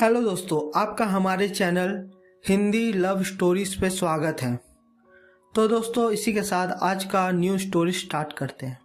Hello दोस्तों, आपका हमारे चैनल हिंदी लव स्टोरीज पे स्वागत है। तो दोस्तों, इसी के साथ आज का न्यू स्टोरी स्टार्ट करते हैं।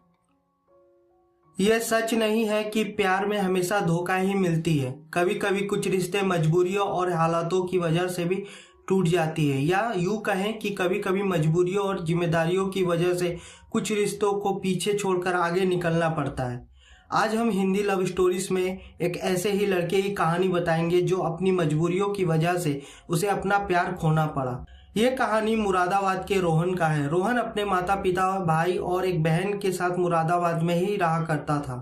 यह सच नहीं है कि प्यार में हमेशा धोखा ही मिलती है। कभी कभी कुछ रिश्ते मजबूरियों और हालातों की वजह से भी टूट जाती है, या यूं कहें कि कभी कभी मजबूरियों और जिम्मेदारियों की वजह से कुछ रिश्तों को पीछे छोड़कर आगे निकलना पड़ता है। आज हम हिंदी लव स्टोरीज में एक ऐसे ही लड़के की कहानी बताएंगे जो अपनी मजबूरियों की वजह से उसे अपना प्यार खोना पड़ा। ये कहानी मुरादाबाद के रोहन का है। रोहन अपने माता पिता, भाई और एक बहन के साथ मुरादाबाद में ही रहा करता था।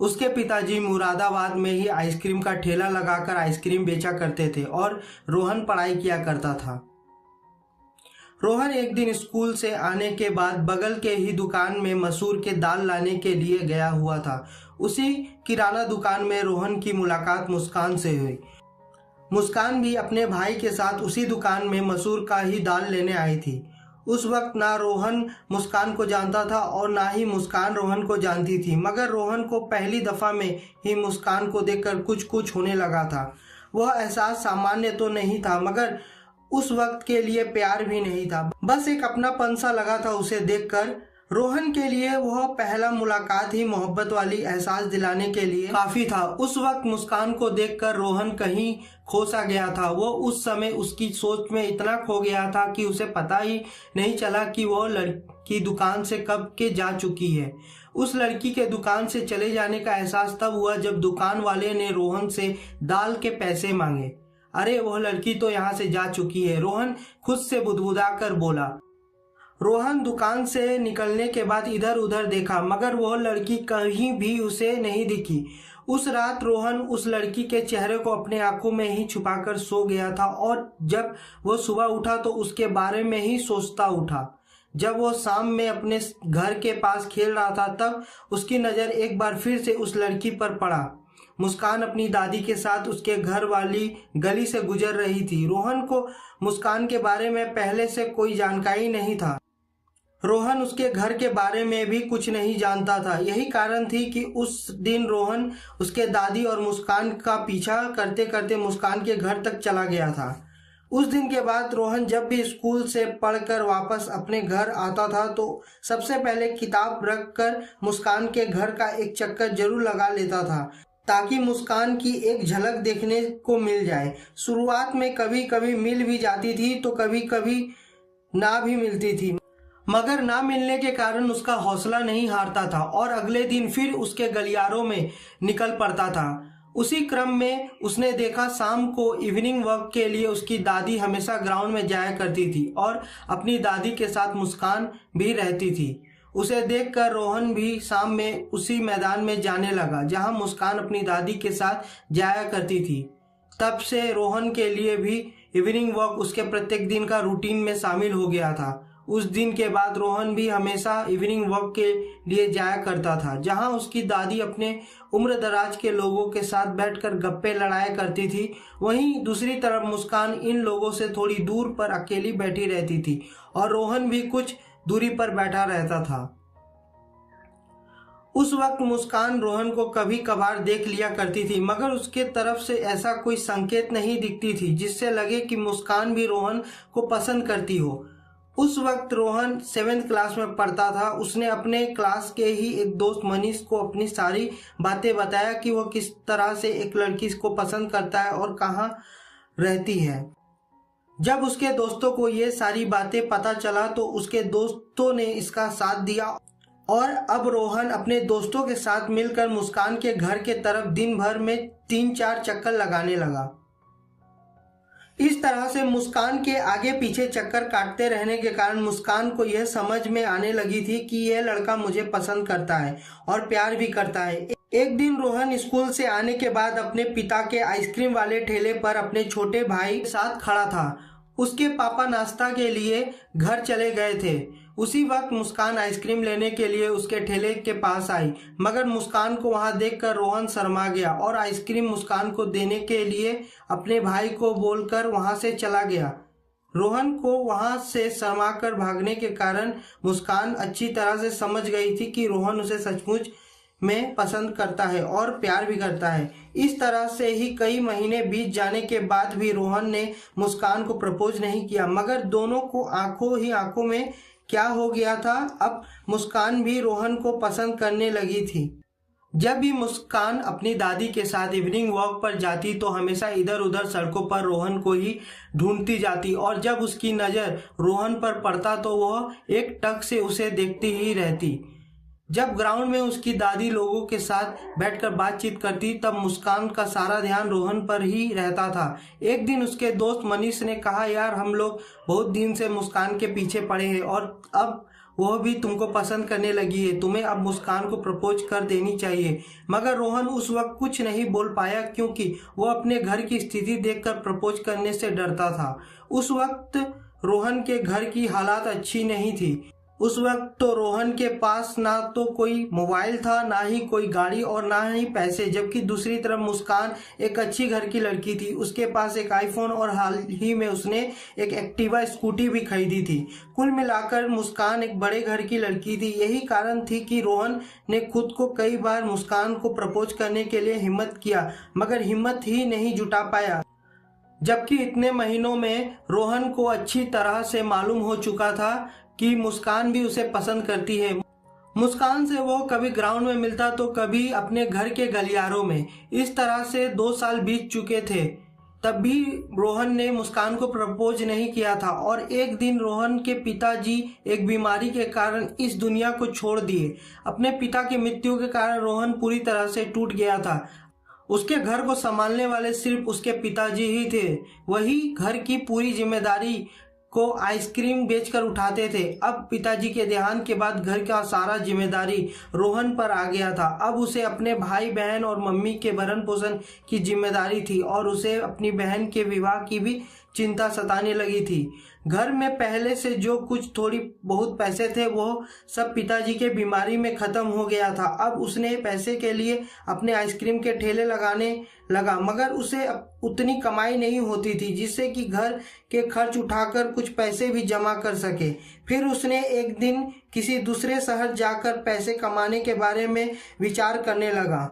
उसके पिताजी मुरादाबाद में ही आइसक्रीम का ठेला लगाकर आइसक्रीम बेचा करते थे और रोहन पढ़ाई किया करता था। रोहन एक दिन स्कूल से आने के बाद बगल के ही दुकान में मसूर के दाल लाने के लिए गया हुआ था। उसी किराना दुकान में रोहन की मुलाकात मुस्कान से हुई। मुस्कान भी अपने भाई के साथ उसी दुकान में मसूर का ही दाल लेने आई थी। उस वक्त ना रोहन मुस्कान को जानता था और ना ही मुस्कान रोहन को जानती थी, मगर रोहन को पहली दफा में ही मुस्कान को देखकर कुछ कुछ होने लगा था। वह एहसास सामान्य तो नहीं था, मगर उस वक्त के लिए प्यार भी नहीं था। बस एक अपनापन सा लगा था उसे देखकर। रोहन के लिए वह पहला मुलाकात ही मोहब्बत वाली एहसास दिलाने के लिए काफी था। उस वक्त मुस्कान को देखकर रोहन कहीं खो सा गया था। वो उस समय उसकी सोच में इतना खो गया था कि उसे पता ही नहीं चला कि वह लड़की दुकान से कब के जा चुकी है। उस लड़की के दुकान से चले जाने का एहसास तब हुआ जब दुकान वाले ने रोहन से दाल के पैसे मांगे। अरे, वह लड़की तो यहाँ से जा चुकी है, रोहन खुद से बुदबुदा कर बोला। रोहन दुकान से निकलने के बाद इधर उधर देखा, मगर वह लड़की कहीं भी उसे नहीं दिखी। उस रात रोहन उस लड़की के चेहरे को अपने आंखों में ही छुपाकर सो गया था और जब वह सुबह उठा तो उसके बारे में ही सोचता उठा। जब वो शाम में अपने घर के पास खेल रहा था तब उसकी नज़र एक बार फिर से उस लड़की पर पड़ा। मुस्कान अपनी दादी के साथ उसके घर वाली गली से गुजर रही थी। रोहन को मुस्कान के बारे में पहले से कोई जानकारी नहीं था। रोहन उसके घर के बारे में भी कुछ नहीं जानता था। यही कारण थी कि उस दिन रोहन उसके दादी और मुस्कान का पीछा करते करते मुस्कान के घर तक चला गया था। उस दिन के बाद रोहन जब भी स्कूल से पढ़कर वापस अपने घर आता था तो सबसे पहले किताब रखकर मुस्कान के घर का एक चक्कर जरूर लगा लेता था, ताकि मुस्कान की एक झलक देखने को मिल जाए। शुरुआत में कभी कभी मिल भी जाती थी तो कभी कभी ना भी मिलती थी, मगर ना मिलने के कारण उसका हौसला नहीं हारता था और अगले दिन फिर उसके गलियारों में निकल पड़ता था। उसी क्रम में उसने देखा शाम को इवनिंग वॉक के लिए उसकी दादी हमेशा ग्राउंड में जाया करती थी और अपनी दादी के साथ मुस्कान भी रहती थी। उसे देखकर रोहन भी शाम में उसी मैदान में जाने लगा जहां मुस्कान अपनी दादी के साथ जाया करती थी। तब से रोहन के लिए भी इवनिंग वॉक उसके प्रत्येक दिन का रूटीन में शामिल हो गया था। उस दिन के बाद रोहन भी हमेशा इवनिंग वॉक के लिए जाया करता था, जहां उसकी दादी अपने उम्र दराज के लोगों के साथ बैठकर गप्पे लड़ाया करती थी। वहीं दूसरी तरफ मुस्कान इन लोगों से थोड़ी दूर पर अकेली बैठी रहती थी और रोहन भी कुछ दूरी पर बैठा रहता था। उस वक्त मुस्कान रोहन को कभी कभार देख लिया करती थी, मगर उसके तरफ से ऐसा कोई संकेत नहीं दिखती थी जिससे लगे कि मुस्कान भी रोहन को पसंद करती हो। उस वक्त रोहन 7th क्लास में पढ़ता था। उसने अपने क्लास के ही एक दोस्त मनीष को अपनी सारी बातें बताया कि वह किस तरह से एक लड़की को पसंद करता है और कहाँ रहती है। जब उसके दोस्तों को ये सारी बातें पता चला तो उसके दोस्तों ने इसका साथ दिया और अब रोहन अपने दोस्तों के साथ मिलकर मुस्कान के घर के तरफ दिन भर में 3-4 चक्कर लगाने लगा। इस तरह से मुस्कान के आगे पीछे चक्कर काटते रहने के कारण मुस्कान को यह समझ में आने लगी थी कि यह लड़का मुझे पसंद करता है और प्यार भी करता है। एक दिन रोहन स्कूल से आने के बाद अपने पिता के आइसक्रीम वाले ठेले पर अपने छोटे भाई के साथ खड़ा था। उसके पापा नाश्ता के लिए घर चले गए थे। उसी वक्त मुस्कान आइसक्रीम लेने के लिए उसके ठेले के पास आई, मगर मुस्कान को वहां देखकर रोहन शर्मा गया और आइसक्रीम मुस्कान को देने के लिए अपने भाई को बोलकर वहां से चला गया। रोहन को वहां से शर्माकर भागने के कारण मुस्कान अच्छी तरह से समझ गई थी कि रोहन उसे सचमुच में पसंद करता है और प्यार भी करता है। इस तरह से ही कई महीने बीत जाने के बाद भी रोहन ने मुस्कान को प्रपोज नहीं किया, मगर दोनों को आंखों ही आंखों में क्या हो गया था, अब मुस्कान भी रोहन को पसंद करने लगी थी। जब भी मुस्कान अपनी दादी के साथ इवनिंग वॉक पर जाती तो हमेशा इधर उधर सड़कों पर रोहन को ही ढूंढती जाती, और जब उसकी नज़र रोहन पर पड़ता तो वह एक टक से उसे देखती ही रहती। जब ग्राउंड में उसकी दादी लोगों के साथ बैठकर बातचीत करती तब मुस्कान का सारा ध्यान रोहन पर ही रहता था। एक दिन उसके दोस्त मनीष ने कहा, यार हम लोग बहुत दिन से मुस्कान के पीछे पड़े हैं और अब वह भी तुमको पसंद करने लगी है, तुम्हें अब मुस्कान को प्रपोज कर देनी चाहिए। मगर रोहन उस वक्त कुछ नहीं बोल पाया क्योंकि वो अपने घर की स्थिति देखकर प्रपोज करने से डरता था। उस वक्त रोहन के घर की हालात अच्छी नहीं थी। उस वक्त तो रोहन के पास ना तो कोई मोबाइल था, ना ही कोई गाड़ी और ना ही पैसे, जबकि दूसरी तरफ मुस्कान एक अच्छी घर की लड़की थी। उसके पास एक आईफोन और हाल ही में उसने एक एक्टिवा स्कूटी भी खरीदी थी। कुल मिलाकर मुस्कान एक बड़े घर की लड़की थी। यही कारण थी कि रोहन ने खुद को कई बार मुस्कान को प्रपोज करने के लिए हिम्मत किया, मगर हिम्मत ही नहीं जुटा पाया। जबकि इतने महीनों में रोहन को अच्छी तरह से मालूम हो चुका था कि मुस्कान भी उसे पसंद करती है। मुस्कान से वो कभी ग्राउंड में मिलता तो कभी अपने घर के गलियारों में। इस तरह से 2 साल बीत चुके थे, तब भी रोहन ने मुस्कान को प्रपोज नहीं किया था। और एक दिन रोहन के पिताजी एक बीमारी के कारण इस दुनिया को छोड़ दिए। अपने पिता की मृत्यु के कारण रोहन पूरी तरह से टूट गया था। उसके घर को संभालने वाले सिर्फ उसके पिताजी ही थे। वही घर की पूरी जिम्मेदारी को आइसक्रीम बेचकर उठाते थे। अब पिताजी के देहांत के बाद घर का सारा जिम्मेदारी रोहन पर आ गया था। अब उसे अपने भाई बहन और मम्मी के भरण पोषण की जिम्मेदारी थी और उसे अपनी बहन के विवाह की भी चिंता सताने लगी थी। घर में पहले से जो कुछ थोड़ी बहुत पैसे थे वो सब पिताजी के बीमारी में खत्म हो गया था। अब उसने पैसे के लिए अपने आइसक्रीम के ठेले लगाने लगा, मगर उसे उतनी कमाई नहीं होती थी जिससे कि घर के खर्च उठाकर कुछ पैसे भी जमा कर सके। फिर उसने एक दिन किसी दूसरे शहर जाकर पैसे कमाने के बारे में विचार करने लगा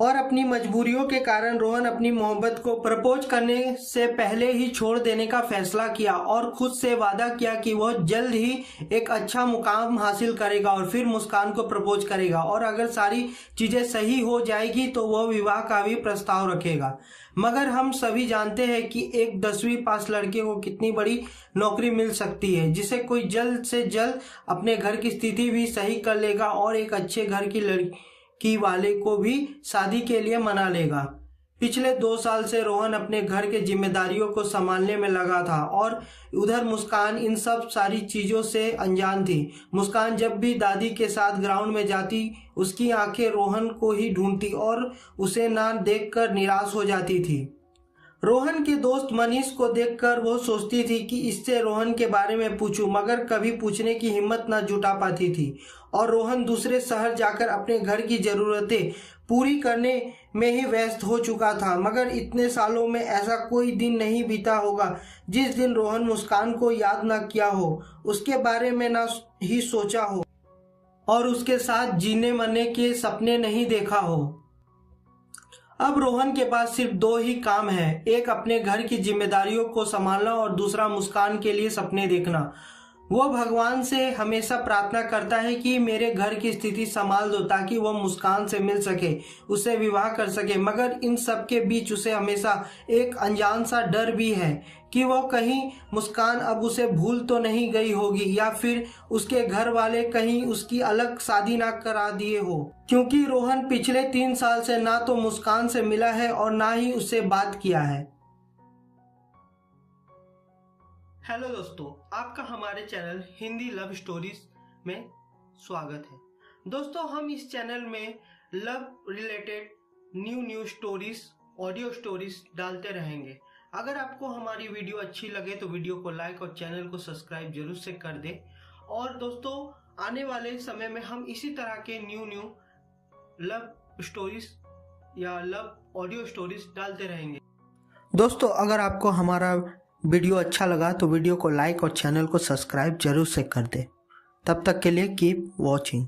और अपनी मजबूरियों के कारण रोहन अपनी मोहब्बत को प्रपोज करने से पहले ही छोड़ देने का फैसला किया और खुद से वादा किया कि वह जल्द ही एक अच्छा मुकाम हासिल करेगा और फिर मुस्कान को प्रपोज करेगा, और अगर सारी चीजें सही हो जाएगी तो वह विवाह का भी प्रस्ताव रखेगा। मगर हम सभी जानते हैं कि एक 10वीं पास लड़के को कितनी बड़ी नौकरी मिल सकती है, जिसे कोई जल्द से जल्द अपने घर की स्थिति भी सही कर लेगा और एक अच्छे घर की लड़की वाले को भी शादी के लिए मना लेगा। पिछले 2 साल से रोहन अपने घर के जिम्मेदारियों को संभालने में लगा था और उधर मुस्कान इन सब सारी चीजों से अनजान थी। मुस्कान जब भी दादी के साथ ग्राउंड में जाती उसकी आंखें रोहन को ही ढूंढती और उसे ना देखकर निराश हो जाती थी। रोहन के दोस्त मनीष को देखकर वो सोचती थी कि इससे रोहन के बारे में पूछूं, मगर कभी पूछने की हिम्मत न जुटा पाती थी। और रोहन दूसरे शहर जाकर अपने घर की जरूरतें पूरी करने में ही व्यस्त हो चुका था। मगर इतने सालों में ऐसा कोई दिन नहीं बीता होगा जिस दिन रोहन मुस्कान को याद न किया हो, उसके बारे में न ही सोचा हो और उसके साथ जीने मरने के सपने नहीं देखा हो। अब रोहन के पास सिर्फ 2 ही काम है, एक अपने घर की जिम्मेदारियों को संभालना और दूसरा मुस्कान के लिए सपने देखना। वो भगवान से हमेशा प्रार्थना करता है कि मेरे घर की स्थिति संभाल दो ताकि वो मुस्कान से मिल सके, उससे विवाह कर सके। मगर इन सब के बीच उसे हमेशा एक अनजान सा डर भी है कि वो कहीं मुस्कान अब उसे भूल तो नहीं गई होगी या फिर उसके घर वाले कहीं उसकी अलग शादी ना करा दिए हो, क्योंकि रोहन पिछले 3 साल से ना तो मुस्कान से मिला है और ना ही उससे बात किया है। हेलो दोस्तों, आपका हमारे चैनल हिंदी लव स्टोरीज में स्वागत है। दोस्तों, हम इस चैनल में love related new stories, audio stories डालते रहेंगे। अगर आपको हमारी वीडियो अच्छी लगे तो वीडियो को लाइक और चैनल को सब्सक्राइब जरूर से कर दें। और दोस्तों, आने वाले समय में हम इसी तरह के न्यू लव स्टोरीज या लव ऑडियो स्टोरीज डालते रहेंगे। दोस्तों, अगर आपको हमारा वीडियो अच्छा लगा तो वीडियो को लाइक और चैनल को सब्सक्राइब जरूर से कर दें। तब तक के लिए कीप वॉचिंग।